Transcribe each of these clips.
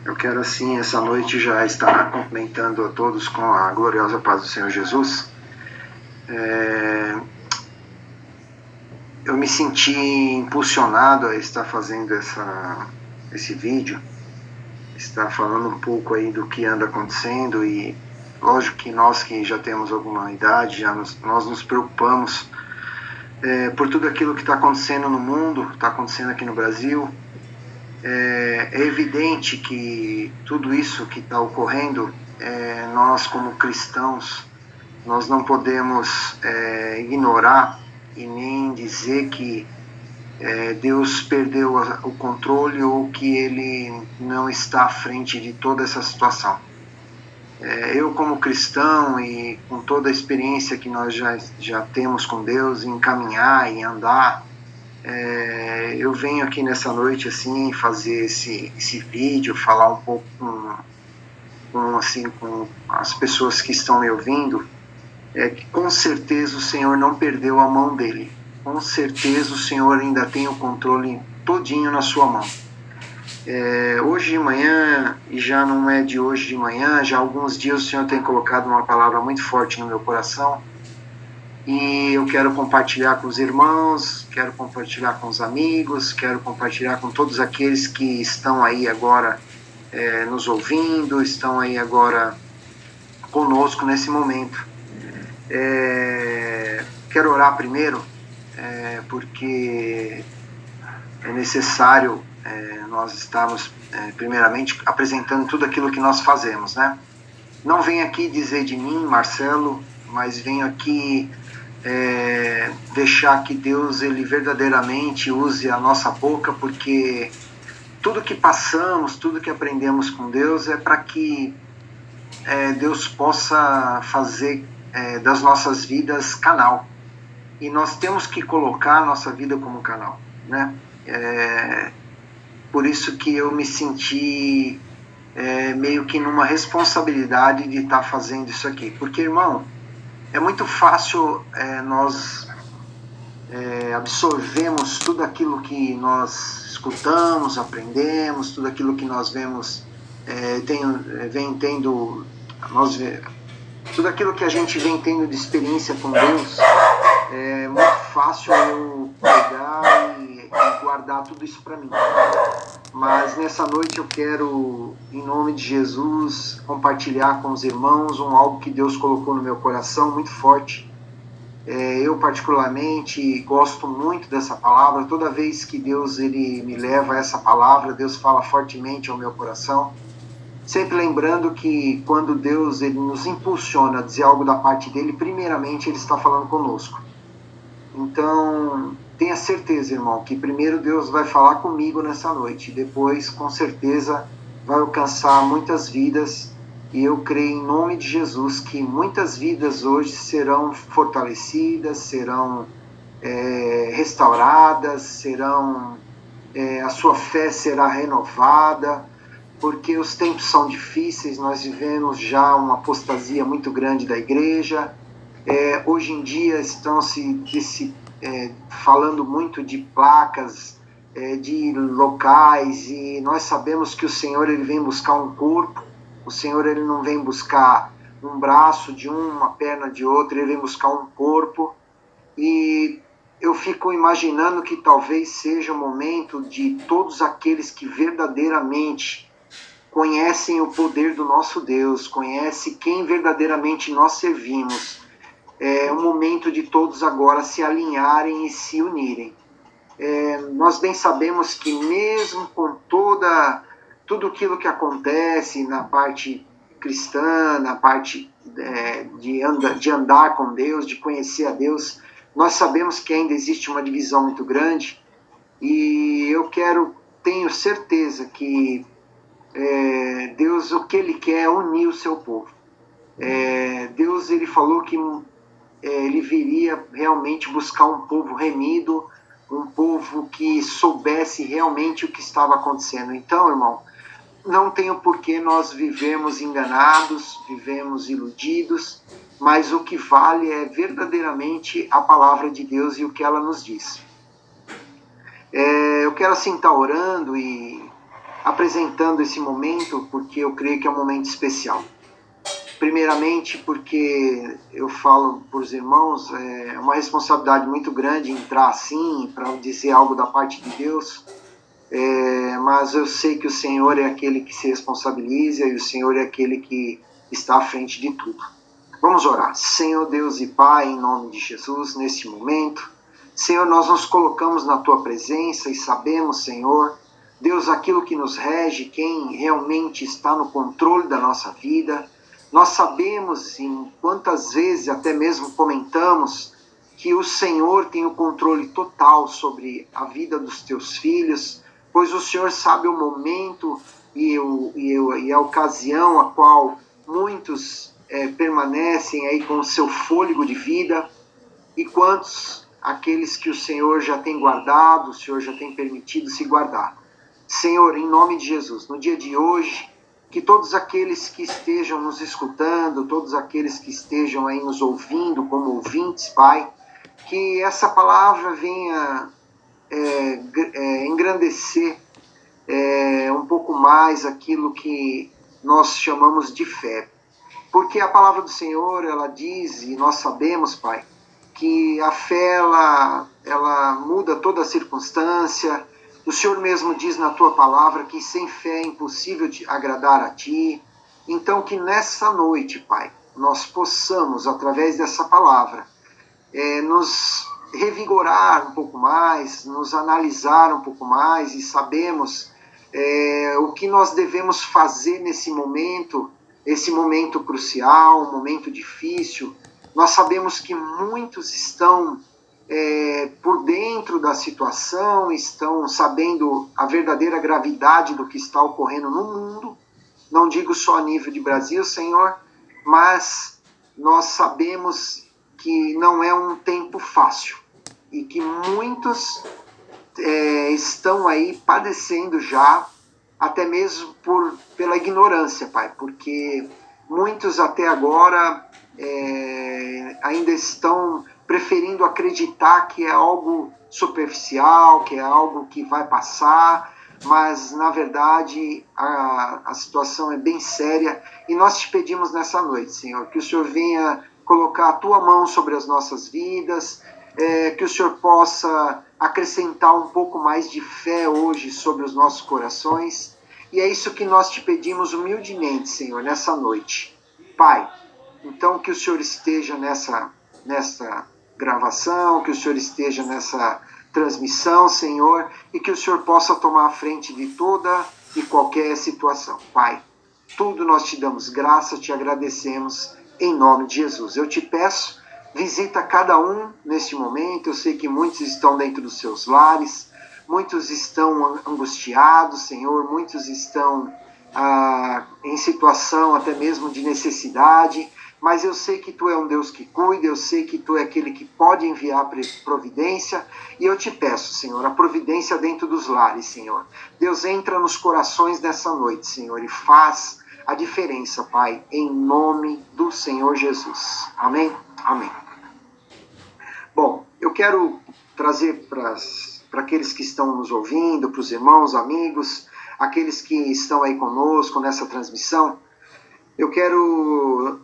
Eu quero assim, essa noite, já estar cumprimentando a todos com a gloriosa paz do Senhor Jesus. Eu me senti impulsionado a estar fazendo esse vídeo, estar falando um pouco aí do que anda acontecendo, e lógico que nós que já temos alguma idade, nós nos preocupamos por tudo aquilo que está acontecendo no mundo, está acontecendo aqui no Brasil. É evidente que tudo isso que está ocorrendo, nós como cristãos, nós não podemos ignorar e nem dizer que Deus perdeu o controle ou que Ele não está à frente de toda essa situação. Eu como cristão e com toda a experiência que nós já temos com Deus em caminhar e andar, eu venho aqui nessa noite assim fazer esse vídeo, falar um pouco com as pessoas que estão me ouvindo, que com certeza o Senhor não perdeu a mão dele. Com certeza o Senhor ainda tem o controle todinho na sua mão. Hoje de manhã, e já não é de hoje de manhã, já há alguns dias o Senhor tem colocado uma palavra muito forte no meu coração, e eu quero compartilhar com os irmãos, quero compartilhar com os amigos, quero compartilhar com todos aqueles que estão aí agora nos ouvindo, estão aí agora conosco nesse momento. Quero orar primeiro, porque é necessário nós estarmos primeiramente apresentando tudo aquilo que nós fazemos, né? Não venho aqui dizer de mim, Marcelo, mas venho aqui deixar que Deus ele verdadeiramente use a nossa boca, porque tudo que passamos, tudo que aprendemos com Deus é para que Deus possa fazer das nossas vidas canal, e nós temos que colocar a nossa vida como canal, né? Por isso que eu me senti meio que numa responsabilidade de estar fazendo isso aqui, porque, irmão, é muito fácil nós absorvemos tudo aquilo que nós escutamos, aprendemos, tudo aquilo que nós vemos, tudo aquilo que a gente vem tendo de experiência com Deus. É muito fácil eu pegar e guardar tudo isso para mim. Mas nessa noite eu quero, em nome de Jesus, compartilhar com os irmãos algo que Deus colocou no meu coração muito forte. Eu particularmente gosto muito dessa palavra. Toda vez que Deus ele me leva a essa palavra, Deus fala fortemente ao meu coração. Sempre lembrando que quando Deus ele nos impulsiona a dizer algo da parte dele, primeiramente ele está falando conosco. Então, tenha certeza, irmão, que primeiro Deus vai falar comigo nessa noite, e depois, com certeza, vai alcançar muitas vidas, e eu creio em nome de Jesus que muitas vidas hoje serão fortalecidas, serão restauradas, a sua fé será renovada, porque os tempos são difíceis, nós vivemos já uma apostasia muito grande da igreja. Hoje em dia estão falando muito de placas, de locais, e nós sabemos que o Senhor ele vem buscar um corpo, o Senhor ele não vem buscar um braço de uma perna de outra, ele vem buscar um corpo, e eu fico imaginando que talvez seja o momento de todos aqueles que verdadeiramente conhecem o poder do nosso Deus, conhecem quem verdadeiramente nós servimos. É um momento de todos agora se alinharem e se unirem. Nós bem sabemos que mesmo com tudo aquilo que acontece na parte cristã, na parte de andar com Deus, de conhecer a Deus, nós sabemos que ainda existe uma divisão muito grande, e eu tenho certeza que Deus, o que Ele quer é unir o seu povo. Deus ele falou que ele viria realmente buscar um povo remido, um povo que soubesse realmente o que estava acontecendo. Então, irmão, não tem o porquê nós vivemos enganados, vivemos iludidos, mas o que vale é verdadeiramente a palavra de Deus e o que ela nos diz. Eu quero assim estar orando e apresentando esse momento porque eu creio que é um momento especial. Primeiramente porque eu falo para os irmãos, é uma responsabilidade muito grande entrar assim para dizer algo da parte de Deus, mas eu sei que o Senhor é aquele que se responsabiliza e o Senhor é aquele que está à frente de tudo. Vamos orar. Senhor Deus e Pai, em nome de Jesus, neste momento, Senhor, nós nos colocamos na Tua presença e sabemos, Senhor, Deus, aquilo que nos rege, quem realmente está no controle da nossa vida. Nós sabemos, em quantas vezes até mesmo comentamos, que o Senhor tem o controle total sobre a vida dos Teus filhos, pois o Senhor sabe o momento e a ocasião a qual muitos permanecem aí com o seu fôlego de vida, e quantos aqueles que o Senhor já tem guardado, o Senhor já tem permitido se guardar. Senhor, em nome de Jesus, no dia de hoje, que todos aqueles que estejam nos escutando, todos aqueles que estejam aí nos ouvindo como ouvintes, Pai, que essa palavra venha engrandecer um pouco mais aquilo que nós chamamos de fé. Porque a palavra do Senhor, ela diz, e nós sabemos, Pai, que a fé, ela muda toda a circunstância. O Senhor mesmo diz na Tua palavra que sem fé é impossível agradar a Ti. Então, que nessa noite, Pai, nós possamos, através dessa palavra, nos revigorar um pouco mais, nos analisar um pouco mais e sabemos o que nós devemos fazer nesse momento, esse momento crucial, um momento difícil. Nós sabemos que muitos estão por dentro da situação, estão sabendo a verdadeira gravidade do que está ocorrendo no mundo. Não digo só a nível de Brasil, Senhor, mas nós sabemos que não é um tempo fácil e que muitos estão aí padecendo já, até mesmo pela ignorância, Pai, porque muitos até agora ainda estão preferindo acreditar que é algo superficial, que é algo que vai passar, mas na verdade a situação é bem séria e nós te pedimos nessa noite, Senhor, que o Senhor venha colocar a Tua mão sobre as nossas vidas, que o Senhor possa acrescentar um pouco mais de fé hoje sobre os nossos corações. E é isso que nós te pedimos humildemente, Senhor, nessa noite. Pai, então que o Senhor esteja nessa gravação, que o Senhor esteja nessa transmissão, Senhor, e que o Senhor possa tomar a frente de toda e qualquer situação. Pai, tudo nós te damos graça, te agradecemos, em nome de Jesus. Eu te peço, visita cada um neste momento. Eu sei que muitos estão dentro dos seus lares, muitos estão angustiados, Senhor, muitos estão em situação até mesmo de necessidade, mas eu sei que Tu é um Deus que cuida, eu sei que Tu é aquele que pode enviar providência, e eu te peço, Senhor, a providência dentro dos lares, Senhor. Deus, entra nos corações nessa noite, Senhor, e faz a diferença, Pai, em nome do Senhor Jesus. Amém? Amém. Bom, eu quero trazer para aqueles que estão nos ouvindo, para os irmãos, amigos, aqueles que estão aí conosco nessa transmissão, eu quero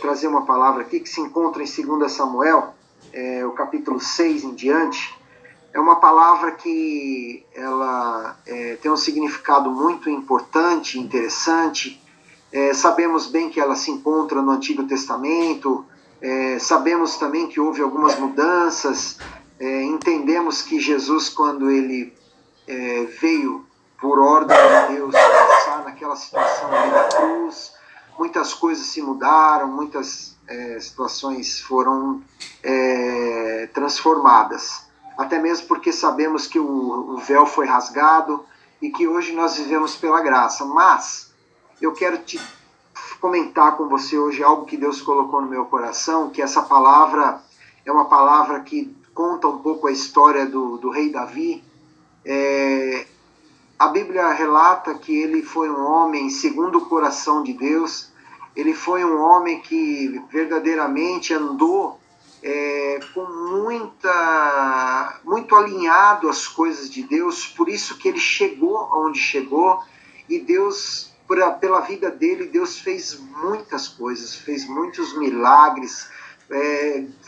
trazer uma palavra aqui que se encontra em 2 Samuel, o capítulo 6 em diante. É uma palavra que ela tem um significado muito importante, interessante. Sabemos bem que ela se encontra no Antigo Testamento, sabemos também que houve algumas mudanças, entendemos que Jesus, quando ele veio por ordem de Deus passar naquela situação ali da cruz, muitas coisas se mudaram, muitas situações foram transformadas. Até mesmo porque sabemos que o véu foi rasgado e que hoje nós vivemos pela graça. Mas eu quero te comentar com você hoje algo que Deus colocou no meu coração, que essa palavra é uma palavra que conta um pouco a história do rei Davi. A Bíblia relata que ele foi um homem segundo o coração de Deus. Ele foi um homem que verdadeiramente andou com muito alinhado às coisas de Deus. Por isso que ele chegou onde chegou. e Deus, pela vida dele, Deus fez muitas coisas, fez muitos milagres,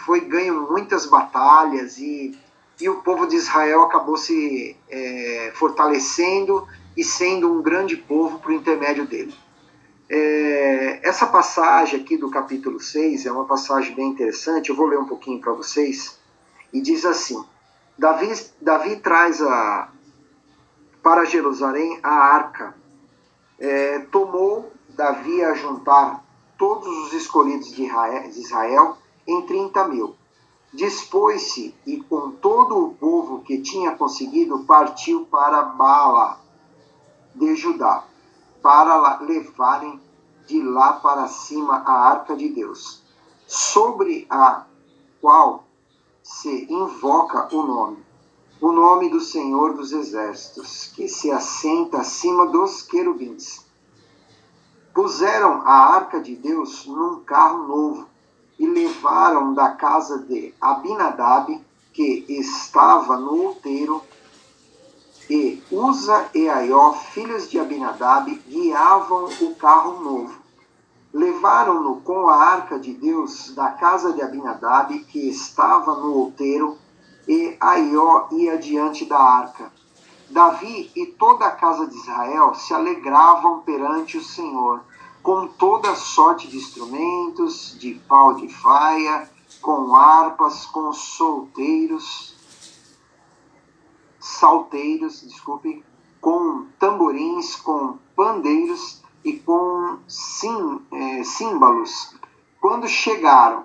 foi ganho muitas batalhas, e o povo de Israel acabou se fortalecendo e sendo um grande povo por intermédio dele. Essa passagem aqui do capítulo 6 é uma passagem bem interessante, eu vou ler um pouquinho para vocês, e diz assim: Davi traz para Jerusalém a arca. Tomou Davi a juntar todos os escolhidos de Israel em 30.000. Dispôs-se e com todo o povo que tinha conseguido partiu para Bala de Judá, para levarem de lá para cima a arca de Deus, sobre a qual se invoca o nome do Senhor dos Exércitos, que se assenta acima dos querubins. Puseram a arca de Deus num carro novo e levaram da casa de Abinadab, que estava no outeiro, e Uza e Aió, filhos de Abinadab, guiavam o carro novo. Levaram-no com a arca de Deus da casa de Abinadab, que estava no outeiro, e Aió ia diante da arca. Davi e toda a casa de Israel se alegravam perante o Senhor, com toda sorte de instrumentos, de pau de faia, com harpas, com salteiros, com tamborins, com pandeiros e com símbolos. Quando chegaram,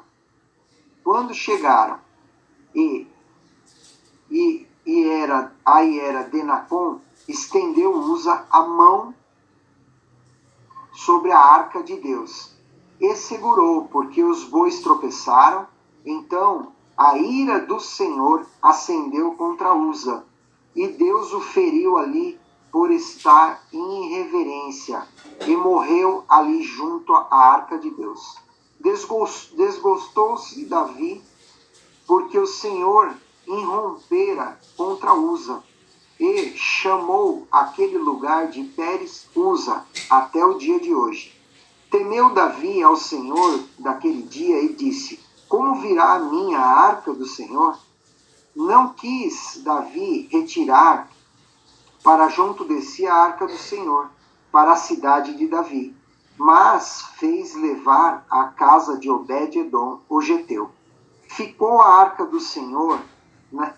era Denacon, estendeu Uza a mão sobre a arca de Deus e segurou, porque os bois tropeçaram. Então a ira do Senhor acendeu contra Uza, e Deus o feriu ali por estar em irreverência, e morreu ali junto à arca de Deus. Desgostou-se Davi, porque o Senhor irrompera contra Uza, e chamou aquele lugar de Pérez Uza até o dia de hoje. Temeu Davi ao Senhor daquele dia e disse: como virá a mim a arca do Senhor? Não quis Davi retirar para junto de si a arca do Senhor, para a cidade de Davi, mas fez levar à casa de Obed-edom, o geteu. Ficou a arca do Senhor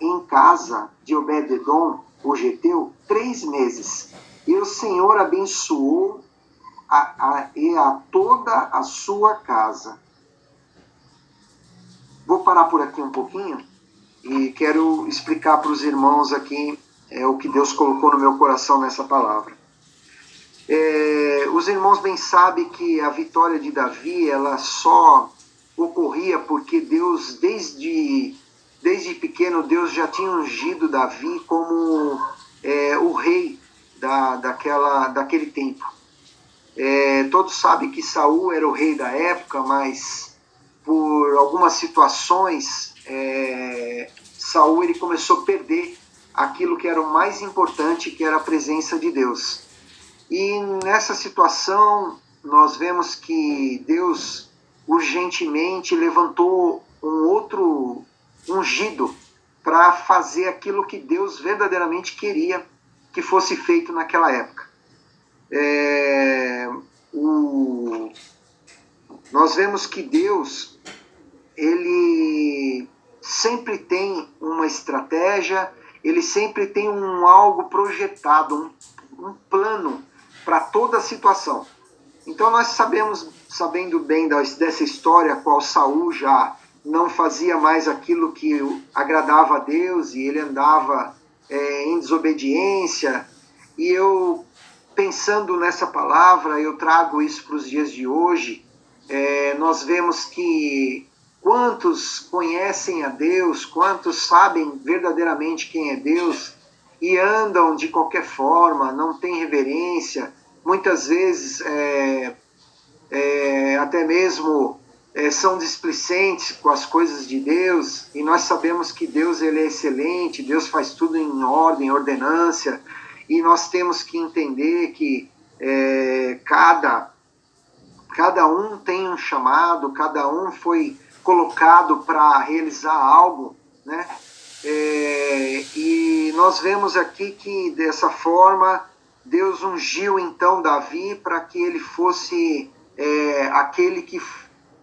em casa de Obed-edom, o geteu, 3 meses, e o Senhor abençoou a toda a sua casa. Vou parar por aqui um pouquinho e quero explicar para os irmãos aqui o que Deus colocou no meu coração nessa palavra. Os irmãos bem sabem que a vitória de Davi, ela só ocorria porque Deus, desde pequeno, Deus já tinha ungido Davi como o rei daquele tempo. Todos sabem que Saul era o rei da época, mas por algumas situações, Saul ele começou a perder aquilo que era o mais importante, que era a presença de Deus. E nessa situação, nós vemos que Deus urgentemente levantou um outro ungido para fazer aquilo que Deus verdadeiramente queria que fosse feito naquela época. Nós vemos que Deus, ele sempre tem uma estratégia, ele sempre tem algo projetado, um plano para toda a situação. Então nós sabendo bem dessa história, qual Saul já não fazia mais aquilo que agradava a Deus, e ele andava em desobediência, e eu, pensando nessa palavra, eu trago isso para os dias de hoje. Nós vemos que quantos conhecem a Deus, quantos sabem verdadeiramente quem é Deus, e andam de qualquer forma, não têm reverência, muitas vezes até mesmo são displicentes com as coisas de Deus, e nós sabemos que Deus ele é excelente, Deus faz tudo em ordem, ordenância, e nós temos que entender que Cada um tem um chamado, cada um foi colocado para realizar algo, né? E nós vemos aqui que dessa forma Deus ungiu então Davi para que ele fosse aquele que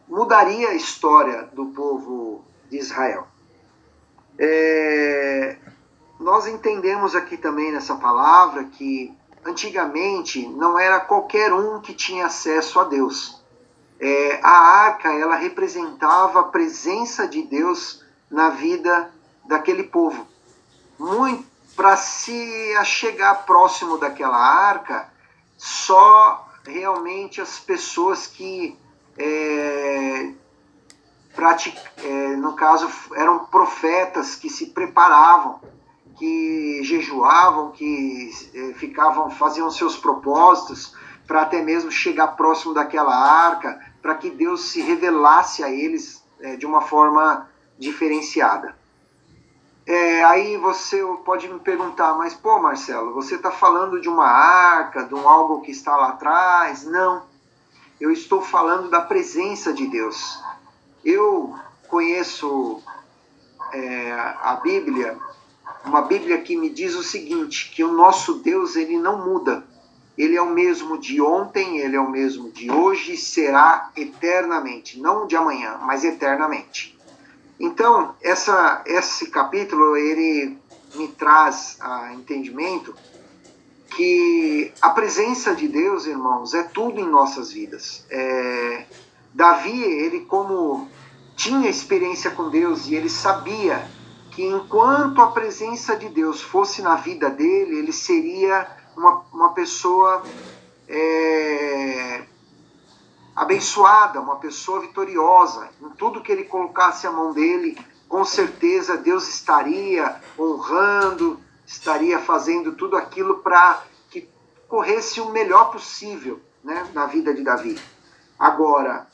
mudaria a história do povo de Israel. Nós entendemos aqui também nessa palavra que antigamente não era qualquer um que tinha acesso a Deus. A arca, ela representava a presença de Deus na vida daquele povo. Para se achegar próximo daquela arca, só realmente as pessoas que, no caso, eram profetas que se preparavam, que jejuavam, que faziam seus propósitos para até mesmo chegar próximo daquela arca, para que Deus se revelasse a eles de uma forma diferenciada. Aí você pode me perguntar, mas pô, Marcelo, você está falando de uma arca, de algo que está lá atrás? Não, eu estou falando da presença de Deus. Eu conheço a Bíblia, uma Bíblia que me diz o seguinte, que o nosso Deus, ele não muda. Ele é o mesmo de ontem, ele é o mesmo de hoje, será eternamente. Não de amanhã, mas eternamente. Então, esse capítulo, ele me traz a entendimento que a presença de Deus, irmãos, é tudo em nossas vidas. Davi, ele como tinha experiência com Deus e ele sabia que enquanto a presença de Deus fosse na vida dele, ele seria uma pessoa abençoada, uma pessoa vitoriosa. Em tudo que ele colocasse a mão dele, com certeza Deus estaria honrando, estaria fazendo tudo aquilo para que corresse o melhor possível, né, na vida de Davi. Agora,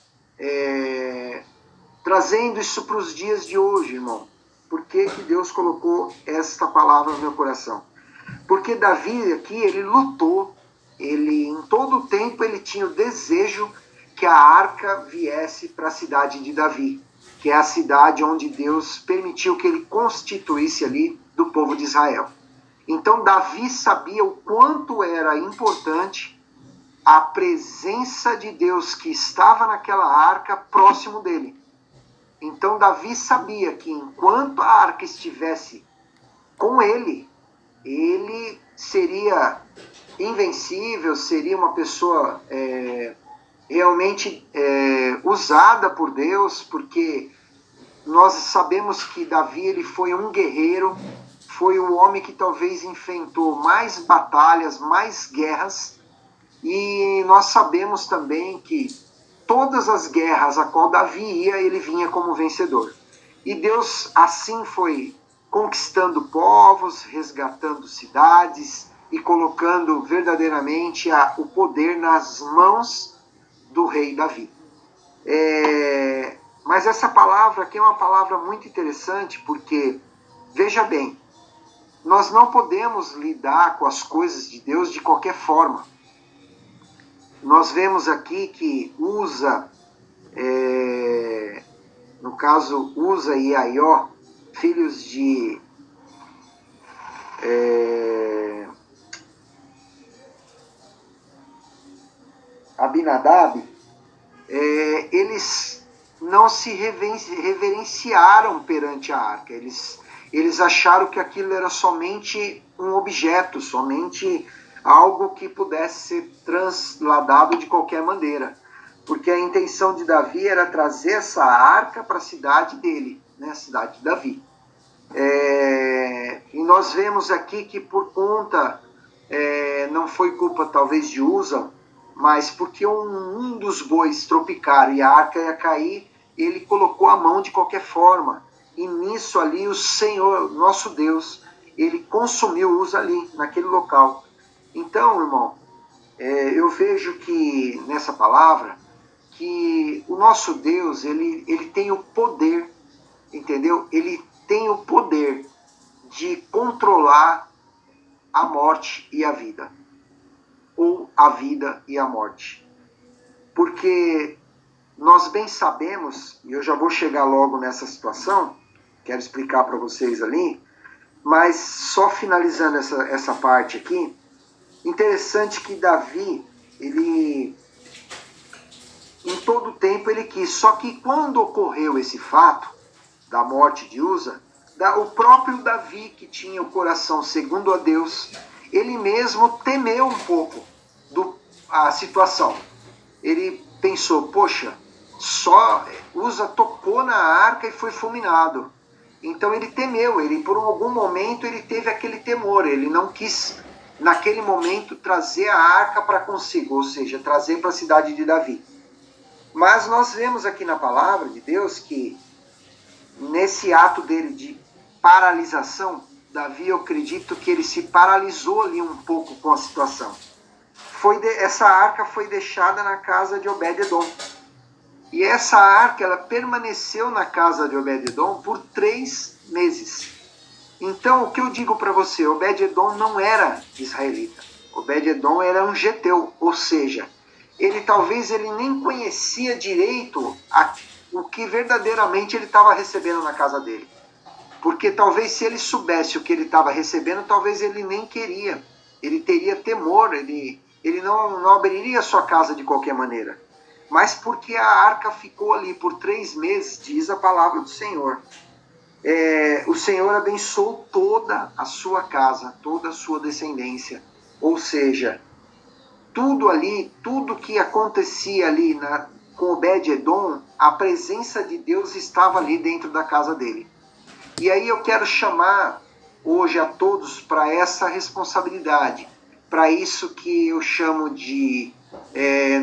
trazendo isso para os dias de hoje, irmão, por que Deus colocou esta palavra no meu coração? Porque Davi aqui, ele lutou, em todo o tempo ele tinha o desejo que a arca viesse para a cidade de Davi, que é a cidade onde Deus permitiu que ele constituísse ali do povo de Israel. Então Davi sabia o quanto era importante a presença de Deus que estava naquela arca próximo dele. Então Davi sabia que enquanto a arca estivesse com ele, ele seria invencível, seria uma pessoa realmente usada por Deus, porque nós sabemos que Davi, ele foi um guerreiro, foi o homem que talvez enfrentou mais batalhas, mais guerras, e nós sabemos também que todas as guerras a qual Davi ia, ele vinha como vencedor. E Deus assim foi conquistando povos, resgatando cidades e colocando verdadeiramente o poder nas mãos do rei Davi. Mas essa palavra aqui é uma palavra muito interessante, porque, veja bem, nós não podemos lidar com as coisas de Deus de qualquer forma. Nós vemos aqui que Uza, no caso Uza e Aió, filhos de Abinadab, eles não se reverenciaram perante a arca. Eles acharam que aquilo era somente um objeto, somente algo que pudesse ser transladado de qualquer maneira. Porque a intenção de Davi era trazer essa arca para a cidade dele, né, a cidade de Davi. E nós vemos aqui que por conta, não foi culpa talvez de Uza, mas porque um dos bois tropicaram e a arca ia cair, ele colocou a mão de qualquer forma. E nisso ali o Senhor, nosso Deus, ele consumiu Uza ali, naquele local. Então, irmão, eu vejo que nessa palavra, que o nosso Deus, ele tem o poder, entendeu? Ele tem o poder de controlar a morte e a vida. ou a vida e a morte. Porque nós bem sabemos, e eu já vou chegar logo nessa situação, quero explicar para vocês ali, mas só finalizando essa parte aqui, interessante que Davi, ele, em todo tempo ele quis, só que quando ocorreu esse fato da morte de Uza, o próprio Davi, que tinha o coração segundo a Deus, ele mesmo temeu um pouco a situação. Ele pensou, poxa, só Uza tocou na arca e foi fulminado. Então ele temeu, ele por algum momento ele teve aquele temor, ele não quis naquele momento trazer a arca para consigo, ou seja, trazer para a cidade de Davi. Mas nós vemos aqui na palavra de Deus que nesse ato dele de paralisação, Davi, eu acredito que ele se paralisou ali um pouco com a situação. Essa arca foi deixada na casa de Obed-edom. E essa arca, ela permaneceu na casa de Obed-edom por 3 meses. Então, o que eu digo para você, Obed-edom não era israelita. Obed-edom era um geteu, ou seja, talvez ele nem conhecia direito o que verdadeiramente ele estava recebendo na casa dele. Porque talvez se ele soubesse o que ele estava recebendo, talvez ele nem queria. Ele teria temor, ele não abriria sua casa de qualquer maneira. Mas porque a arca ficou ali por 3 meses, diz a palavra do Senhor. O Senhor abençoou toda a sua casa, toda a sua descendência. Ou seja, tudo que acontecia ali com Obed-edom, a presença de Deus estava ali dentro da casa dele. E aí eu quero chamar hoje a todos para essa responsabilidade, para isso que eu chamo de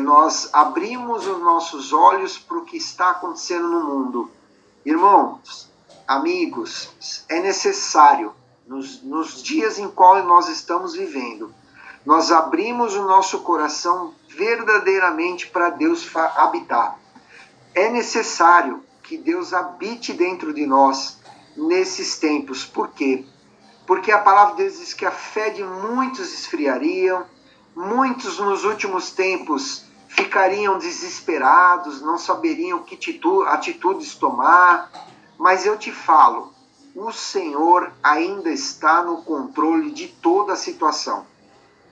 nós abrimos os nossos olhos para o que está acontecendo no mundo. Irmãos, amigos, é necessário, nos dias em qual nós estamos vivendo, nós abrimos o nosso coração verdadeiramente para Deus habitar. É necessário que Deus habite dentro de nós nesses tempos. Por quê? Porque a palavra de Deus diz que a fé de muitos esfriaria, muitos nos últimos tempos ficariam desesperados, não saberiam que atitudes tomar. Mas eu te falo, o Senhor ainda está no controle de toda a situação.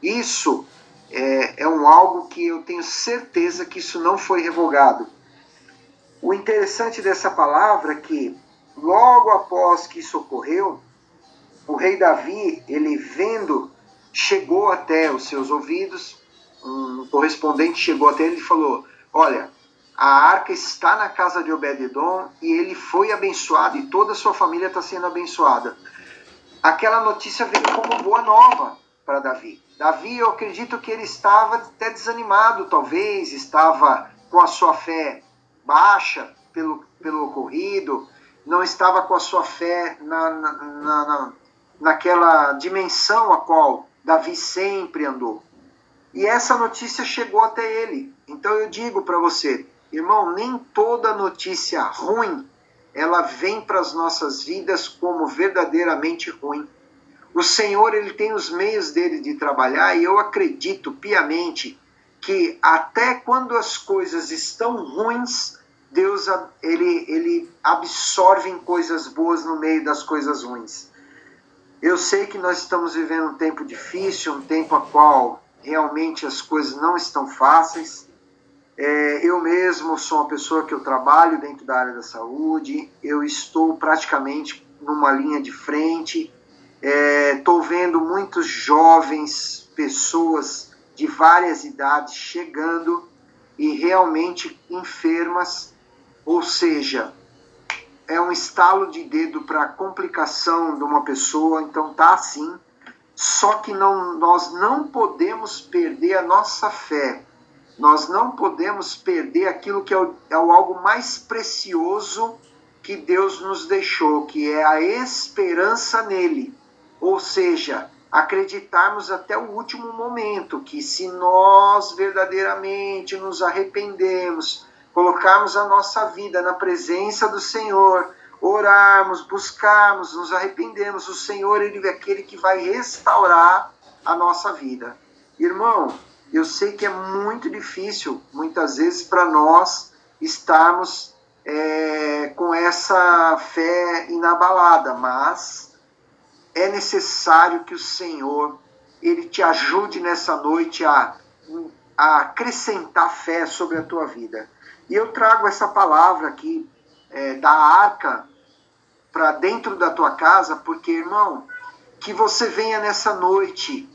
Isso é algo que eu tenho certeza que isso não foi revogado. O interessante dessa palavra é que logo após que isso ocorreu, o rei Davi, ele vendo, chegou até os seus ouvidos, um correspondente chegou até ele e falou, olha, a arca está na casa de Obed-edom e ele foi abençoado e toda a sua família está sendo abençoada. Aquela notícia veio como boa nova para Davi. Davi, eu acredito que ele estava até desanimado, talvez, estava com a sua fé baixa pelo ocorrido, não estava com a sua fé naquela dimensão a qual Davi sempre andou. E essa notícia chegou até ele. Então eu digo para você, irmão, nem toda notícia ruim, ela vem para as nossas vidas como verdadeiramente ruim. O Senhor, ele tem os meios dele de trabalhar e eu acredito piamente que até quando as coisas estão ruins, Deus ele absorve coisas boas no meio das coisas ruins. Eu sei que nós estamos vivendo um tempo difícil, um tempo a qual realmente as coisas não estão fáceis. Eu mesmo sou uma pessoa que eu trabalho dentro da área da saúde, eu estou praticamente numa linha de frente, estou vendo muitos jovens, pessoas de várias idades chegando e realmente enfermas, ou seja, é um estalo de dedo para a complicação de uma pessoa, então tá assim. Só que nós não podemos perder a nossa fé, nós não podemos perder aquilo que é o algo mais precioso que Deus nos deixou, que é a esperança nele. Ou seja, acreditarmos até o último momento que se nós verdadeiramente nos arrependemos, colocarmos a nossa vida na presença do Senhor, orarmos, buscarmos, nos arrependermos, o Senhor, ele é aquele que vai restaurar a nossa vida. Irmão, Eu sei que é muito difícil, muitas vezes, para nós estarmos com essa fé inabalada, mas é necessário que o Senhor Ele te ajude nessa noite a acrescentar fé sobre a tua vida. E eu trago essa palavra aqui da arca para dentro da tua casa, porque, irmão, que você venha nessa noite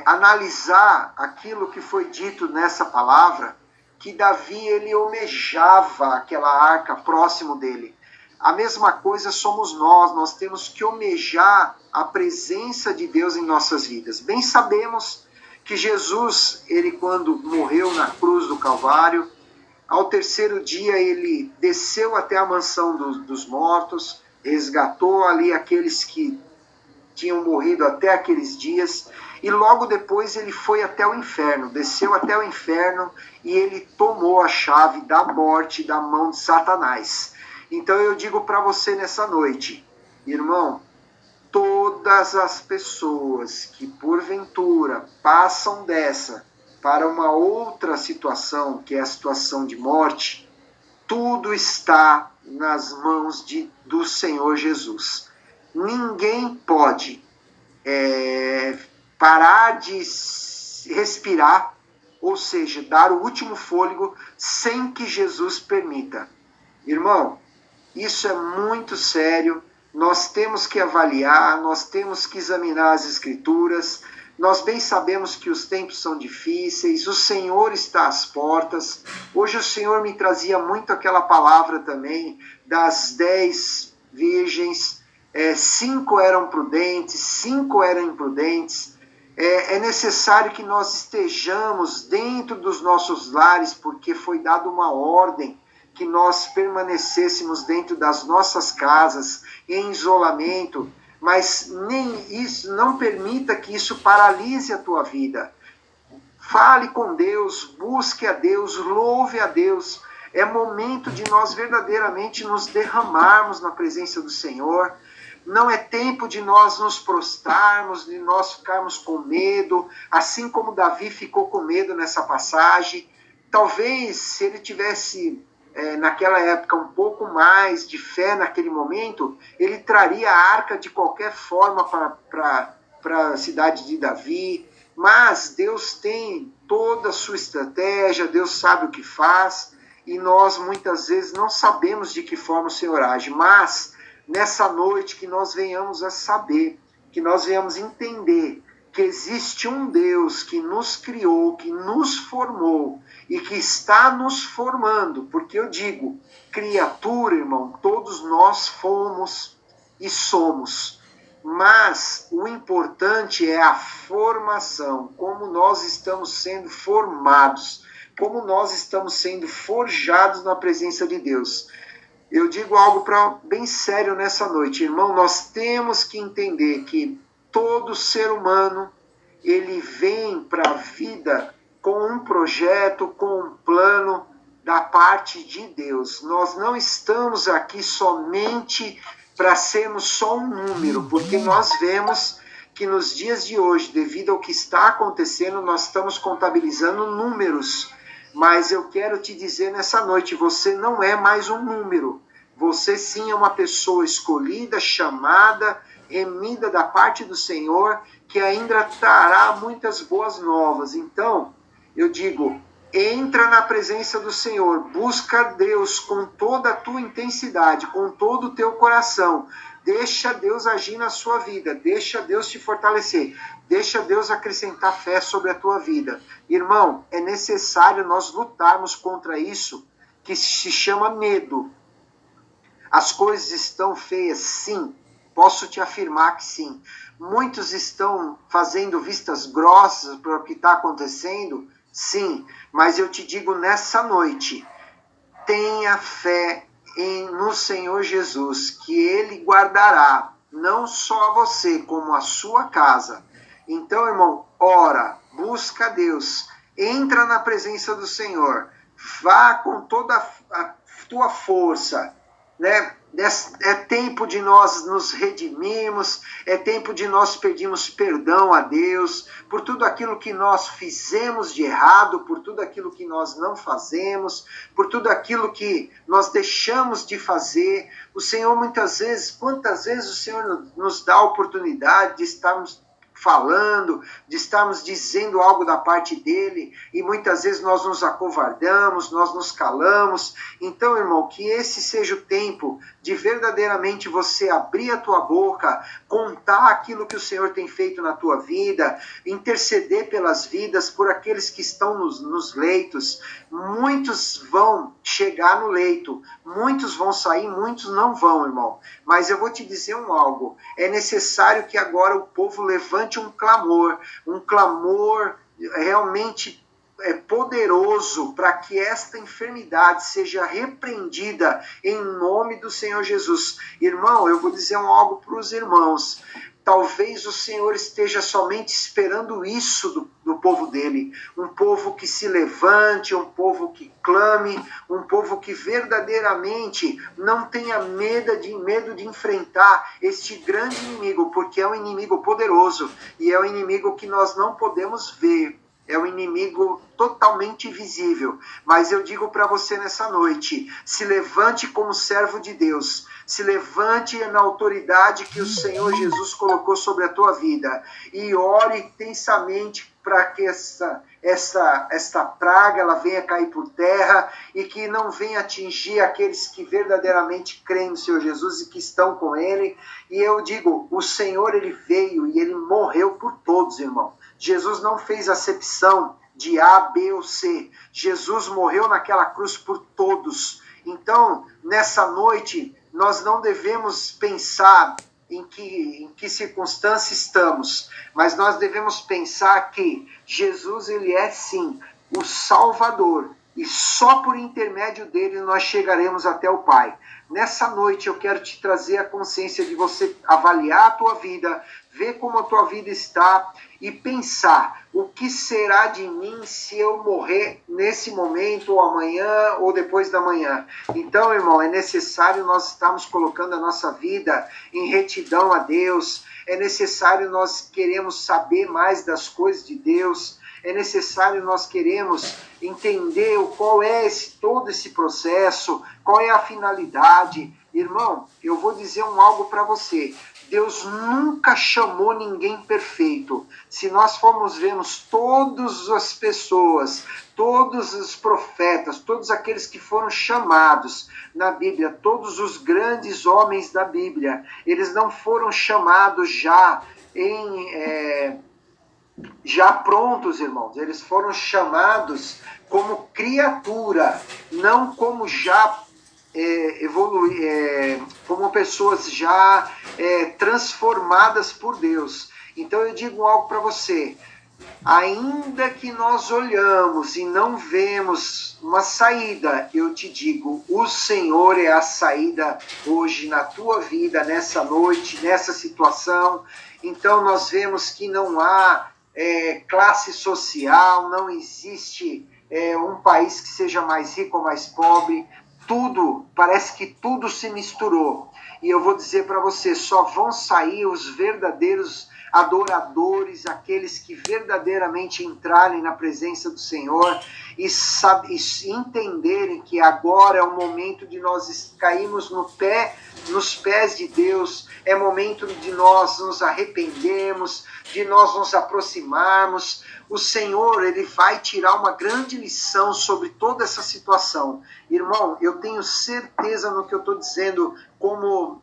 analisar aquilo que foi dito nessa palavra, que Davi, ele almejava aquela arca próximo dele. A mesma coisa somos nós temos que almejar a presença de Deus em nossas vidas. Bem sabemos que Jesus, ele quando morreu na cruz do Calvário, ao terceiro dia ele desceu até a mansão dos mortos, resgatou ali aqueles que tinham morrido até aqueles dias, e logo depois ele foi até o inferno, desceu até o inferno, e ele tomou a chave da morte da mão de Satanás. Então eu digo para você nessa noite, irmão, todas as pessoas que porventura passam dessa para uma outra situação, que é a situação de morte, tudo está nas mãos do Senhor Jesus. Ninguém pode parar de respirar, ou seja, dar o último fôlego, sem que Jesus permita. Irmão, isso é muito sério, nós temos que avaliar, nós temos que examinar as Escrituras, nós bem sabemos que os tempos são difíceis, o Senhor está às portas. Hoje o Senhor me trazia muito aquela palavra também das 10 virgens, 5 eram prudentes, 5 eram imprudentes. É necessário que nós estejamos dentro dos nossos lares, porque foi dada uma ordem que nós permanecêssemos dentro das nossas casas, em isolamento, mas nem isso, não permita que isso paralise a tua vida. Fale com Deus, busque a Deus, louve a Deus. É momento de nós verdadeiramente nos derramarmos na presença do Senhor. Não é tempo de nós nos prostrarmos, de nós ficarmos com medo, assim como Davi ficou com medo nessa passagem. Talvez, se ele tivesse naquela época um pouco mais de fé naquele momento, ele traria a arca de qualquer forma para a cidade de Davi, mas Deus tem toda a sua estratégia, Deus sabe o que faz, e nós muitas vezes não sabemos de que forma o Senhor age, mas nessa noite que nós venhamos a saber, que nós venhamos entender que existe um Deus que nos criou, que nos formou e que está nos formando, porque eu digo, criatura, irmão, todos nós fomos e somos, mas o importante é a formação, como nós estamos sendo formados, como nós estamos sendo forjados na presença de Deus. Eu digo algo bem sério nessa noite, irmão, nós temos que entender que todo ser humano, ele vem para a vida com um projeto, com um plano da parte de Deus. Nós não estamos aqui somente para sermos só um número, porque nós vemos que nos dias de hoje, devido ao que está acontecendo, nós estamos contabilizando números. Mas eu quero te dizer nessa noite, você não é mais um número. Você sim é uma pessoa escolhida, chamada, remida da parte do Senhor, que ainda trará muitas boas novas. Então, eu digo, entra na presença do Senhor, busca Deus com toda a tua intensidade, com todo o teu coração. Deixa Deus agir na sua vida, deixa Deus te fortalecer, deixa Deus acrescentar fé sobre a tua vida. Irmão, é necessário nós lutarmos contra isso que se chama medo. As coisas estão feias, sim. Posso te afirmar que sim. Muitos estão fazendo vistas grossas para o que está acontecendo, sim. Mas eu te digo nessa noite, tenha fé no Senhor Jesus, que Ele guardará não só você, como a sua casa. Então, irmão, ora, busca a Deus, entra na presença do Senhor, vá com toda a tua força, né? É tempo de nós nos redimirmos, é tempo de nós pedirmos perdão a Deus por tudo aquilo que nós fizemos de errado, por tudo aquilo que nós não fazemos, por tudo aquilo que nós deixamos de fazer. O Senhor muitas vezes, quantas vezes o Senhor nos dá a oportunidade de estarmos falando, de estarmos dizendo algo da parte dele, e muitas vezes nós nos acovardamos, nós nos calamos. Então, irmão, que esse seja o tempo de verdadeiramente você abrir a tua boca, contar aquilo que o Senhor tem feito na tua vida, interceder pelas vidas, por aqueles que estão nos leitos. Muitos vão chegar no leito, muitos vão sair, muitos não vão, irmão. Mas eu vou te dizer algo, é necessário que agora o povo levante um clamor realmente poderoso para que esta enfermidade seja repreendida em nome do Senhor Jesus. Irmão, eu vou dizer algo para os irmãos. Talvez o Senhor esteja somente esperando isso do povo dele. Um povo que se levante, um povo que clame, um povo que verdadeiramente não tenha medo de enfrentar este grande inimigo, porque é um inimigo poderoso e é um inimigo que nós não podemos ver. É um inimigo totalmente visível. Mas eu digo para você nessa noite, se levante como servo de Deus. Se levante na autoridade que o Senhor Jesus colocou sobre a tua vida. E ore intensamente para que esta praga ela venha cair por terra e que não venha atingir aqueles que verdadeiramente creem no Senhor Jesus e que estão com Ele. E eu digo, o Senhor ele veio e ele morreu por todos, irmão. Jesus não fez acepção de A, B ou C. Jesus morreu naquela cruz por todos. Então, nessa noite, nós não devemos pensar em que circunstância estamos, mas nós devemos pensar que Jesus ele é sim o Salvador e só por intermédio dele nós chegaremos até o Pai. Nessa noite eu quero te trazer a consciência de você avaliar a tua vida, ver como a tua vida está e pensar o que será de mim se eu morrer nesse momento, ou amanhã, ou depois da manhã. Então, irmão, é necessário nós estarmos colocando a nossa vida em retidão a Deus, é necessário nós queremos saber mais das coisas de Deus, é necessário nós queremos entender qual é todo esse processo, qual é a finalidade. Irmão, eu vou dizer algo para você. Deus nunca chamou ninguém perfeito. Se nós formos vermos todas as pessoas, todos os profetas, todos aqueles que foram chamados na Bíblia, todos os grandes homens da Bíblia, eles não foram chamados já prontos, irmãos. Eles foram chamados como criatura, não como já como pessoas já transformadas por Deus. Então eu digo algo para você, ainda que nós olhamos e não vemos uma saída, eu te digo, o Senhor é a saída hoje na tua vida, nessa noite, nessa situação. Então nós vemos que não há classe social, não existe um país que seja mais rico ou mais pobre. Parece que tudo se misturou. E eu vou dizer para você, só vão sair os verdadeiros adoradores, aqueles que verdadeiramente entrarem na presença do Senhor e entenderem que agora é o momento de nós cairmos nos pés de Deus, é momento de nós nos arrependermos, de nós nos aproximarmos. O Senhor, ele vai tirar uma grande lição sobre toda essa situação. Irmão, eu tenho certeza no que eu estou dizendo, como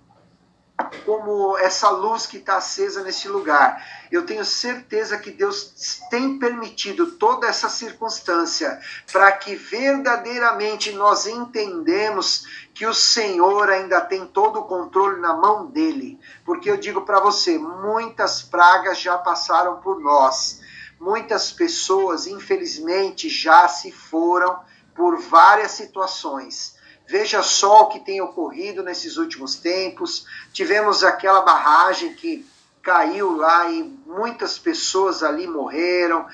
essa luz que está acesa nesse lugar. Eu tenho certeza que Deus tem permitido toda essa circunstância para que verdadeiramente nós entendemos que o Senhor ainda tem todo o controle na mão dele. Porque eu digo para você, muitas pragas já passaram por nós. Muitas pessoas, infelizmente, já se foram por várias situações. Veja só o que tem ocorrido nesses últimos tempos. Tivemos aquela barragem que caiu lá e muitas pessoas ali morreram.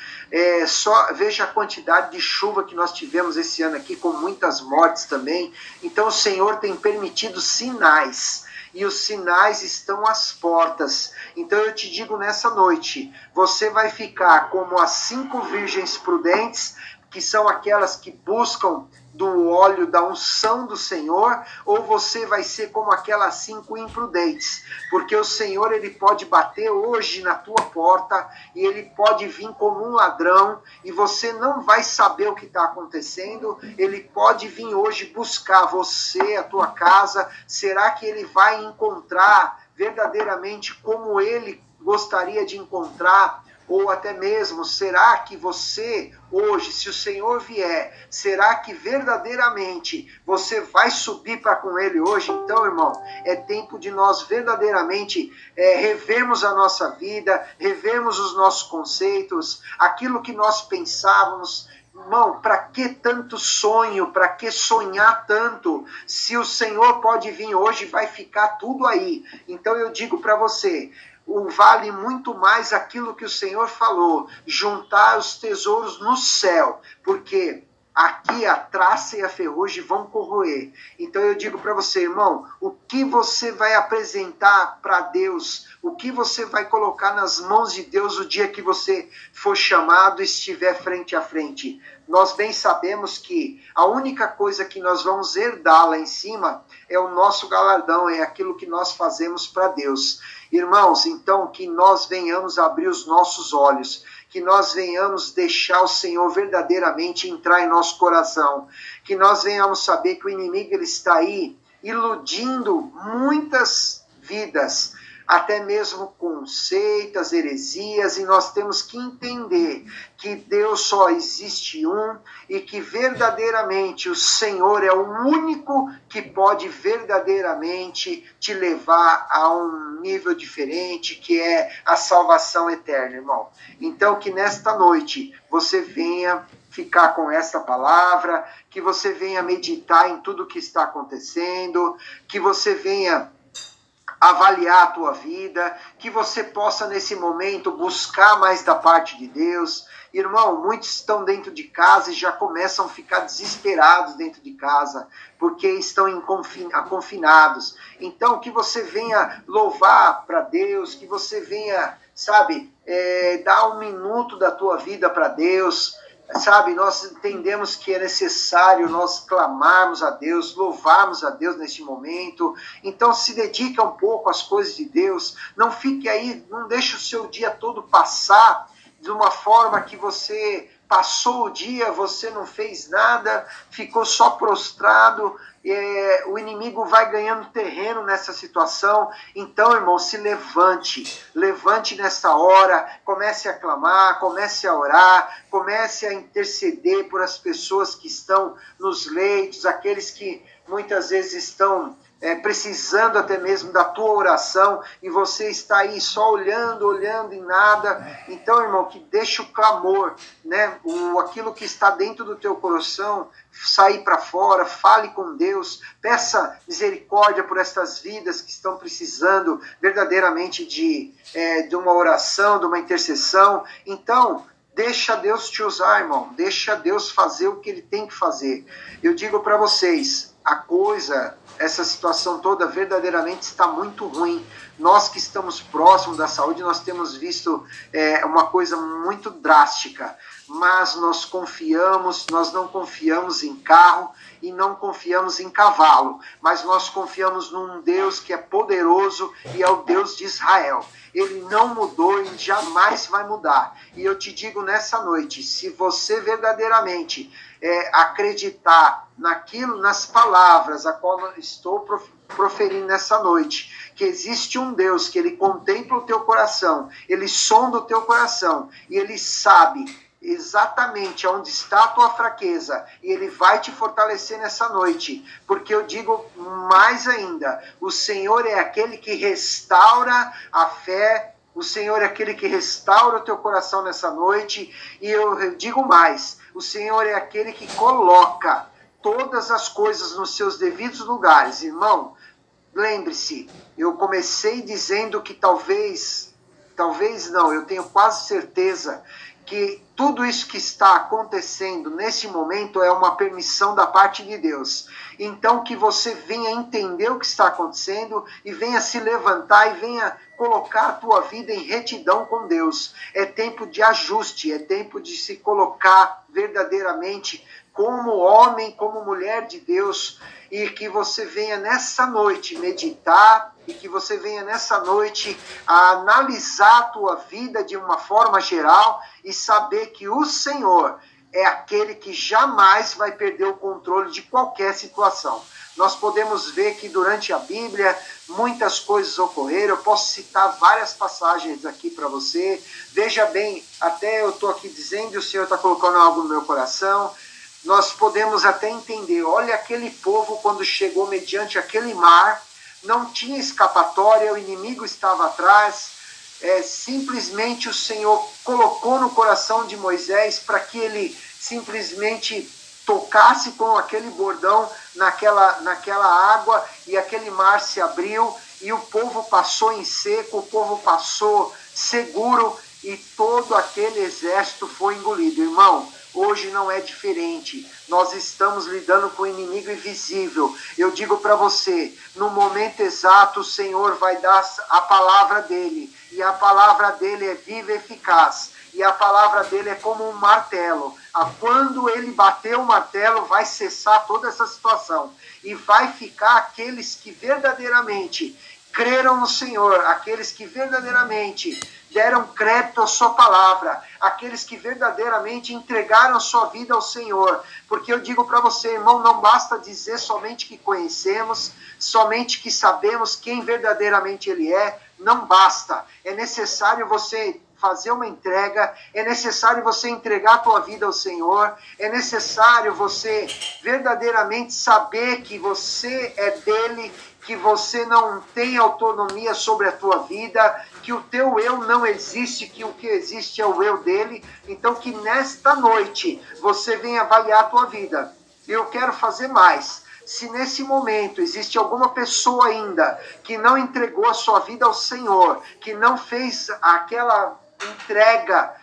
Veja a quantidade de chuva que nós tivemos esse ano aqui, com muitas mortes também. Então o Senhor tem permitido sinais, e os sinais estão às portas. Então eu te digo nessa noite, você vai ficar como as 5 virgens prudentes, que são aquelas que buscam do óleo da unção do Senhor, ou você vai ser como aquelas 5 imprudentes, porque o Senhor, ele pode bater hoje na tua porta, e ele pode vir como um ladrão, e você não vai saber o que está acontecendo. Ele pode vir hoje buscar você, a tua casa. Será que ele vai encontrar verdadeiramente como ele gostaria de encontrar? Ou até mesmo, será que você, hoje, se o Senhor vier, será que verdadeiramente você vai subir para com Ele hoje? Então, irmão, é tempo de nós verdadeiramente revermos a nossa vida, revermos os nossos conceitos, aquilo que nós pensávamos. Irmão, para que tanto sonho? Para que sonhar tanto? Se o Senhor pode vir hoje, vai ficar tudo aí. Então eu digo para você, vale muito mais aquilo que o Senhor falou, juntar os tesouros no céu, porque aqui a traça e a ferrugem vão corroer. Então eu digo para você, irmão, o que você vai apresentar para Deus, o que você vai colocar nas mãos de Deus o dia que você for chamado e estiver frente a frente? Nós bem sabemos que a única coisa que nós vamos herdar lá em cima é o nosso galardão, é aquilo que nós fazemos para Deus. Irmãos, então que nós venhamos abrir os nossos olhos, que nós venhamos deixar o Senhor verdadeiramente entrar em nosso coração, que nós venhamos saber que o inimigo, ele está aí iludindo muitas vidas, até mesmo com seitas, heresias, e nós temos que entender que Deus só existe um, e que verdadeiramente o Senhor é o único que pode verdadeiramente te levar a um nível diferente, que é a salvação eterna, irmão. Então que nesta noite você venha ficar com essa palavra, que você venha meditar em tudo o que está acontecendo, que você venha avaliar a tua vida, que você possa nesse momento buscar mais da parte de Deus. Irmão, muitos estão dentro de casa e já começam a ficar desesperados dentro de casa, porque estão confinados. Então, que você venha louvar para Deus, que você venha, sabe, dar 1 minuto da tua vida para Deus. Sabe, nós entendemos que é necessário nós clamarmos a Deus, louvarmos a Deus neste momento. Então se dedica um pouco às coisas de Deus. Não fique aí, não deixe o seu dia todo passar de uma forma que você passou o dia, você não fez nada, ficou só prostrado. O inimigo vai ganhando terreno nessa situação. Então, irmão, se levante nessa hora, comece a clamar, comece a orar, comece a interceder por as pessoas que estão nos leitos, aqueles que muitas vezes estão precisando até mesmo da tua oração, e você está aí só olhando em nada. Então, irmão, que deixe o clamor, né? Aquilo que está dentro do teu coração sair para fora, fale com Deus, peça misericórdia por estas vidas que estão precisando verdadeiramente de uma oração, de uma intercessão. Então, deixa Deus te usar, irmão, deixa Deus fazer o que Ele tem que fazer. Eu digo para vocês, essa situação toda verdadeiramente está muito ruim. Nós que estamos próximos da saúde, nós temos visto uma coisa muito drástica, mas nós não confiamos em carro e não confiamos em cavalo, mas nós confiamos num Deus que é poderoso e é o Deus de Israel. Ele não mudou e jamais vai mudar. E eu te digo nessa noite, se você verdadeiramente acreditar nas palavras a qual eu estou proferindo nessa noite, que existe um Deus que Ele contempla o teu coração, Ele sonda o teu coração e Ele sabe exatamente onde está a tua fraqueza, e Ele vai te fortalecer nessa noite, porque eu digo mais ainda, o Senhor é aquele que restaura a fé, o Senhor é aquele que restaura o teu coração nessa noite, e eu digo mais, o Senhor é aquele que coloca todas as coisas nos seus devidos lugares. Irmão, lembre-se, eu comecei dizendo que talvez talvez não, eu tenho quase certeza que tudo isso que está acontecendo nesse momento é uma permissão da parte de Deus. Então que você venha entender o que está acontecendo e venha se levantar e venha colocar a tua vida em retidão com Deus. É tempo de ajuste, é tempo de se colocar verdadeiramente como homem, como mulher de Deus, e que você venha nessa noite meditar, e que você venha nessa noite a analisar a tua vida de uma forma geral e saber que o Senhor é aquele que jamais vai perder o controle de qualquer situação. Nós podemos ver que durante a Bíblia muitas coisas ocorreram. Eu posso citar várias passagens aqui para você. Veja bem, até eu estou aqui dizendo e o Senhor está colocando algo no meu coração. Nós podemos até entender, olha aquele povo quando chegou mediante aquele mar, não tinha escapatória, o inimigo estava atrás, simplesmente o Senhor colocou no coração de Moisés para que ele simplesmente tocasse com aquele bordão naquela água e aquele mar se abriu e o povo passou em seco, o povo passou seguro e todo aquele exército foi engolido. Irmão, hoje não é diferente. Nós estamos lidando com o inimigo invisível. Eu digo para você, no momento exato o Senhor vai dar a palavra dele. E a palavra dele é viva e eficaz. E a palavra dele é como um martelo. Quando ele bater o martelo, vai cessar toda essa situação. E vai ficar aqueles que verdadeiramente creram no Senhor, aqueles que verdadeiramente deram crédito à sua palavra, aqueles que verdadeiramente entregaram sua vida ao Senhor. Porque eu digo para você, irmão, não basta dizer somente que conhecemos, somente que sabemos quem verdadeiramente Ele é, não basta. É necessário você fazer uma entrega, é necessário você entregar a tua vida ao Senhor, é necessário você verdadeiramente saber que você é dele, que você não tem autonomia sobre a tua vida, que o teu eu não existe, que o que existe é o eu dele. Então que nesta noite você venha avaliar a tua vida. Eu quero fazer mais. Se nesse momento existe alguma pessoa ainda que não entregou a sua vida ao Senhor, que não fez aquela entrega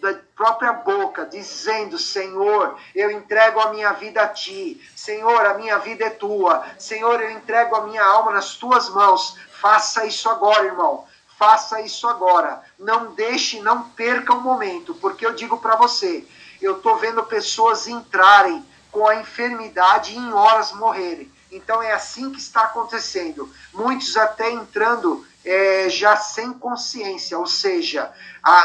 da própria boca, dizendo: Senhor, eu entrego a minha vida a Ti. Senhor, a minha vida é Tua. Senhor, eu entrego a minha alma nas Tuas mãos. Faça isso agora, irmão. Faça isso agora. Não deixe, não perca o momento, porque eu digo para você, eu estou vendo pessoas entrarem com a enfermidade e em horas morrerem. Então é assim que está acontecendo. Muitos até entrando já sem consciência, ou seja,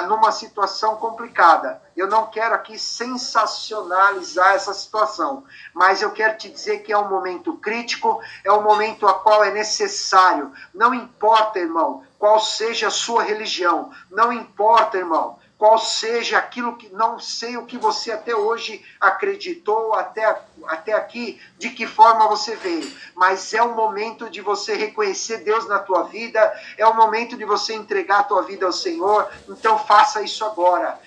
numa situação complicada. Eu não quero aqui sensacionalizar essa situação, mas eu quero te dizer que é um momento crítico, é um momento a qual é necessário. Não importa, irmão, qual seja a sua religião, não importa, irmão, qual seja aquilo que, não sei o que você até hoje acreditou, até aqui, de que forma você veio, mas é o momento de você reconhecer Deus na tua vida, é o momento de você entregar a tua vida ao Senhor. Então faça isso agora.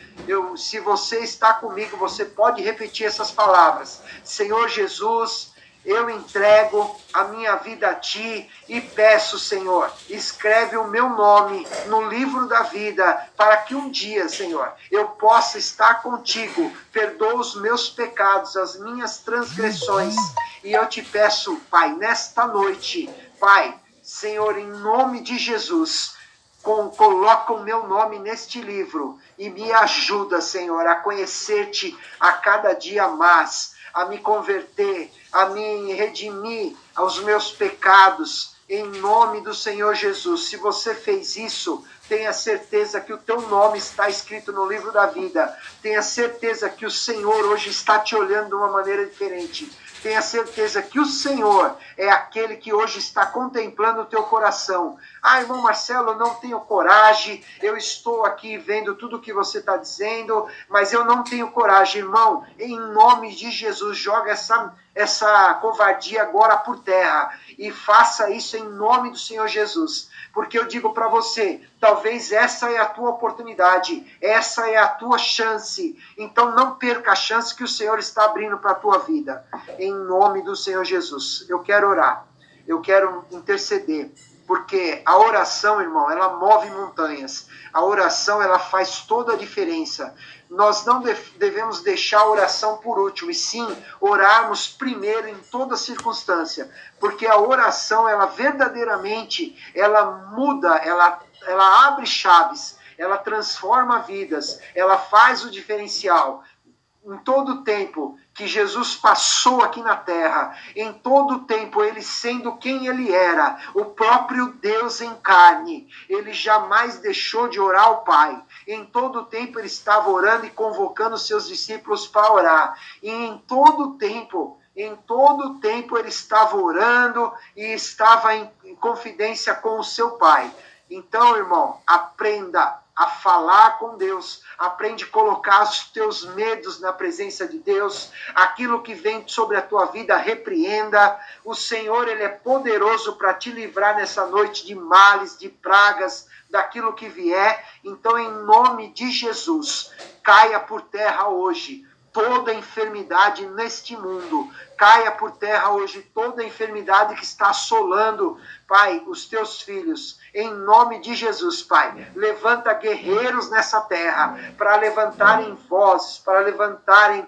Se você está comigo, você pode repetir essas palavras: Senhor Jesus, eu entrego a minha vida a Ti e peço, Senhor, escreve o meu nome no livro da vida, para que um dia, Senhor, eu possa estar contigo. Perdoa os meus pecados, as minhas transgressões. E eu te peço, Pai, nesta noite, Pai, Senhor, em nome de Jesus, coloca o meu nome neste livro e me ajuda, Senhor, a conhecer-te a cada dia mais, a me converter, a me redimir aos meus pecados, em nome do Senhor Jesus. Se você fez isso, tenha certeza que o teu nome está escrito no livro da vida. Tenha certeza que o Senhor hoje está te olhando de uma maneira diferente. Tenha certeza que o Senhor é aquele que hoje está contemplando o teu coração. Irmão Marcelo, eu não tenho coragem, eu estou aqui vendo tudo o que você está dizendo, mas eu não tenho coragem. Irmão, em nome de Jesus, joga essa covardia agora por terra e faça isso em nome do Senhor Jesus. Porque eu digo para você, talvez essa é a tua oportunidade, essa é a tua chance. Então não perca a chance que o Senhor está abrindo para a tua vida. Em nome do Senhor Jesus. Eu quero orar, eu quero interceder. Porque a oração, irmão, ela move montanhas. A oração, ela faz toda a diferença. Nós não devemos deixar a oração por último, e sim orarmos primeiro em toda circunstância. Porque a oração, ela verdadeiramente, ela muda, ela abre chaves, ela transforma vidas, ela faz o diferencial. Em todo o tempo que Jesus passou aqui na terra, em todo o tempo ele sendo quem ele era, o próprio Deus em carne, ele jamais deixou de orar ao Pai. Em todo o tempo ele estava orando e convocando seus discípulos para orar. E em todo o tempo ele estava orando e estava em confidência com o seu Pai. Então, irmão, aprenda a falar com Deus, aprende a colocar os teus medos na presença de Deus, aquilo que vem sobre a tua vida, repreenda. O Senhor, ele é poderoso para te livrar nessa noite de males, de pragas, daquilo que vier. Então, em nome de Jesus, caia por terra hoje toda enfermidade neste mundo. Caia por terra hoje toda enfermidade que está assolando, Pai, os teus filhos. Em nome de Jesus, Pai. Levanta guerreiros nessa terra para levantarem vozes, para levantarem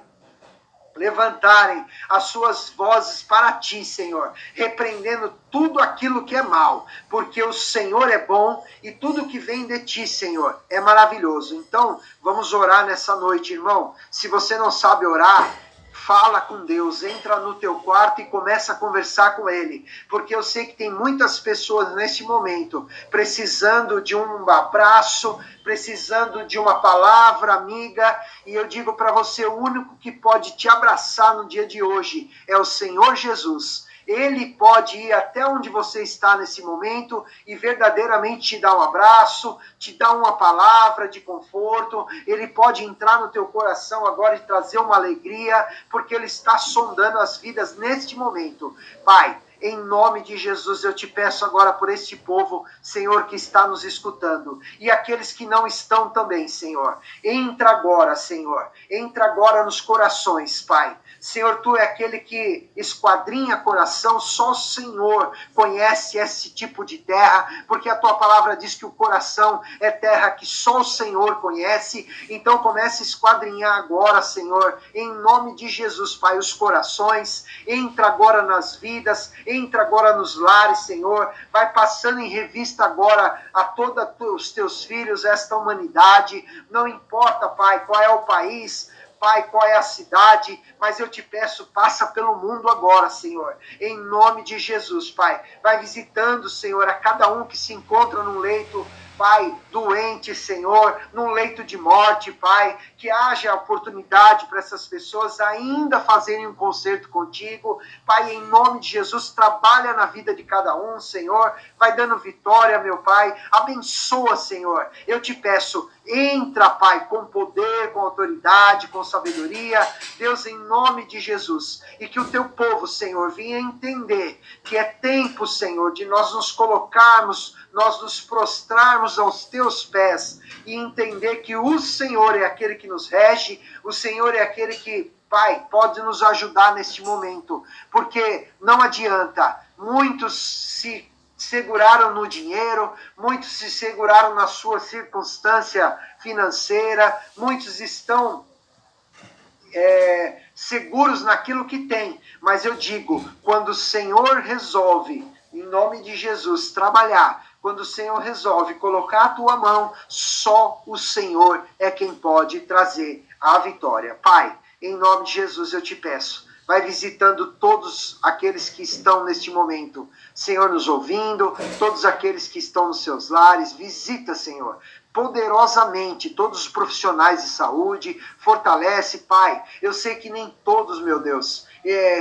as suas vozes para ti, Senhor, repreendendo tudo aquilo que é mal, porque o Senhor é bom e tudo que vem de ti, Senhor, é maravilhoso. Então, vamos orar nessa noite, irmão. Se você não sabe orar, fala com Deus, entra no teu quarto e começa a conversar com Ele, porque eu sei que tem muitas pessoas neste momento precisando de um abraço, precisando de uma palavra amiga, e eu digo para você, o único que pode te abraçar no dia de hoje é o Senhor Jesus. Ele pode ir até onde você está nesse momento e verdadeiramente te dar um abraço, te dar uma palavra de conforto. Ele pode entrar no teu coração agora e trazer uma alegria, porque Ele está sondando as vidas neste momento. Pai, em nome de Jesus, eu te peço agora por este povo, Senhor, que está nos escutando. E aqueles que não estão também, Senhor. Entra agora, Senhor. Entra agora nos corações, Pai. Senhor, Tu é aquele que esquadrinha coração, só o Senhor conhece esse tipo de terra, porque a Tua palavra diz que o coração é terra que só o Senhor conhece. Então comece a esquadrinhar agora, Senhor, em nome de Jesus, Pai, os corações. Entra agora nas vidas, entra agora nos lares, Senhor. Vai passando em revista agora a todos os Teus filhos, esta humanidade. Não importa, Pai, qual é o país, Pai, qual é a cidade, mas eu te peço, passa pelo mundo agora, Senhor, em nome de Jesus, Pai. Vai visitando, Senhor, a cada um que se encontra num leito, Pai, doente, Senhor, num leito de morte, Pai, que haja oportunidade para essas pessoas ainda fazerem um concerto contigo. Pai, em nome de Jesus, trabalha na vida de cada um, Senhor, vai dando vitória, meu Pai, abençoa, Senhor. Eu te peço, entra, Pai, com poder, com autoridade, com sabedoria, Deus, em nome de Jesus, e que o teu povo, Senhor, venha entender que é tempo, Senhor, de nós nos colocarmos, nós nos prostrarmos aos teus pés e entender que o Senhor é aquele que nos rege, o Senhor é aquele que, Pai, pode nos ajudar neste momento, porque não adianta, muitos se seguraram no dinheiro, muitos se seguraram na sua circunstância financeira, muitos estão seguros naquilo que tem, mas eu digo, quando o Senhor resolve, em nome de Jesus, trabalhar, quando o Senhor resolve colocar a tua mão, só o Senhor é quem pode trazer a vitória. Pai, em nome de Jesus eu te peço, vai visitando todos aqueles que estão neste momento, Senhor, nos ouvindo, todos aqueles que estão nos seus lares, visita, Senhor, poderosamente todos os profissionais de saúde, fortalece, Pai. Eu sei que nem todos, meu Deus,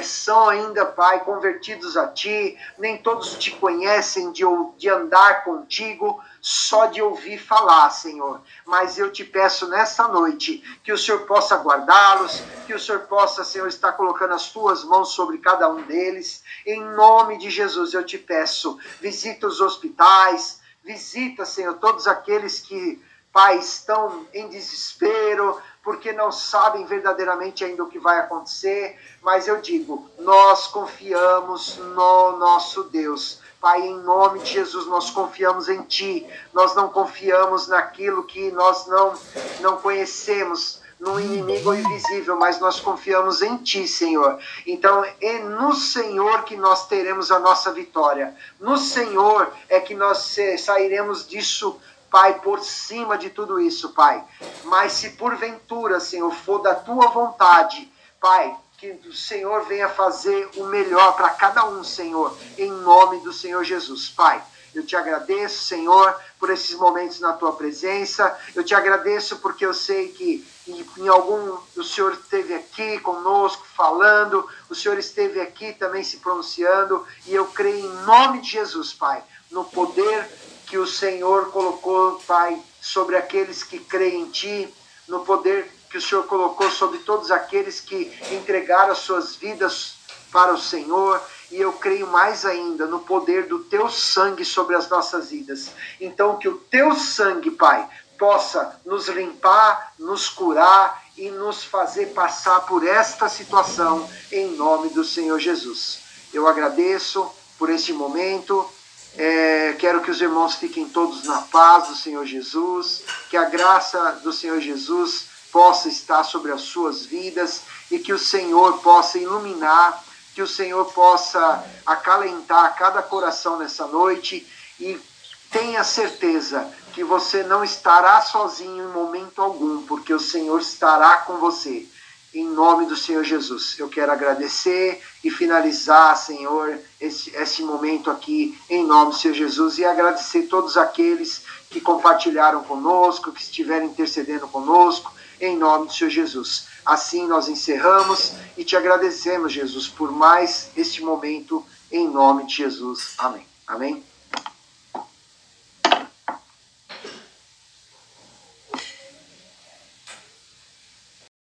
são ainda, Pai, convertidos a Ti, nem todos Te conhecem de andar contigo, só de ouvir falar, Senhor. Mas eu te peço nessa noite que o Senhor possa guardá-los, que o Senhor possa, Senhor, estar colocando as Tuas mãos sobre cada um deles. Em nome de Jesus eu te peço, visita os hospitais, visita, Senhor, todos aqueles que, Pai, estão em desespero, porque não sabem verdadeiramente ainda o que vai acontecer, mas eu digo, nós confiamos no nosso Deus. Pai, em nome de Jesus, nós confiamos em Ti. Nós não confiamos naquilo que nós não conhecemos, no inimigo invisível, mas nós confiamos em Ti, Senhor. Então, é no Senhor que nós teremos a nossa vitória. No Senhor é que nós sairemos disso, Pai, por cima de tudo isso, Pai. Mas se porventura, Senhor, for da Tua vontade, Pai, que o Senhor venha fazer o melhor para cada um, Senhor, em nome do Senhor Jesus, Pai. Eu te agradeço, Senhor, por esses momentos na Tua presença. Eu te agradeço porque eu sei que em algum o Senhor esteve aqui conosco falando, o Senhor esteve aqui também se pronunciando, e eu creio em nome de Jesus, Pai, no poder que o Senhor colocou, Pai, sobre aqueles que creem em Ti, no poder que o Senhor colocou sobre todos aqueles que entregaram as suas vidas para o Senhor. E eu creio mais ainda no poder do Teu sangue sobre as nossas vidas. Então, que o Teu sangue, Pai, possa nos limpar, nos curar e nos fazer passar por esta situação, em nome do Senhor Jesus. Eu agradeço por este momento. Quero que os irmãos fiquem todos na paz do Senhor Jesus, que a graça do Senhor Jesus possa estar sobre as suas vidas e que o Senhor possa iluminar, que o Senhor possa acalentar cada coração nessa noite, e tenha certeza que você não estará sozinho em momento algum, porque o Senhor estará com você. Em nome do Senhor Jesus, eu quero agradecer e finalizar, Senhor, esse momento aqui, em nome do Senhor Jesus, e agradecer todos aqueles que compartilharam conosco, que estiveram intercedendo conosco, em nome do Senhor Jesus. Assim nós encerramos e te agradecemos, Jesus, por mais este momento, em nome de Jesus. Amém. Amém.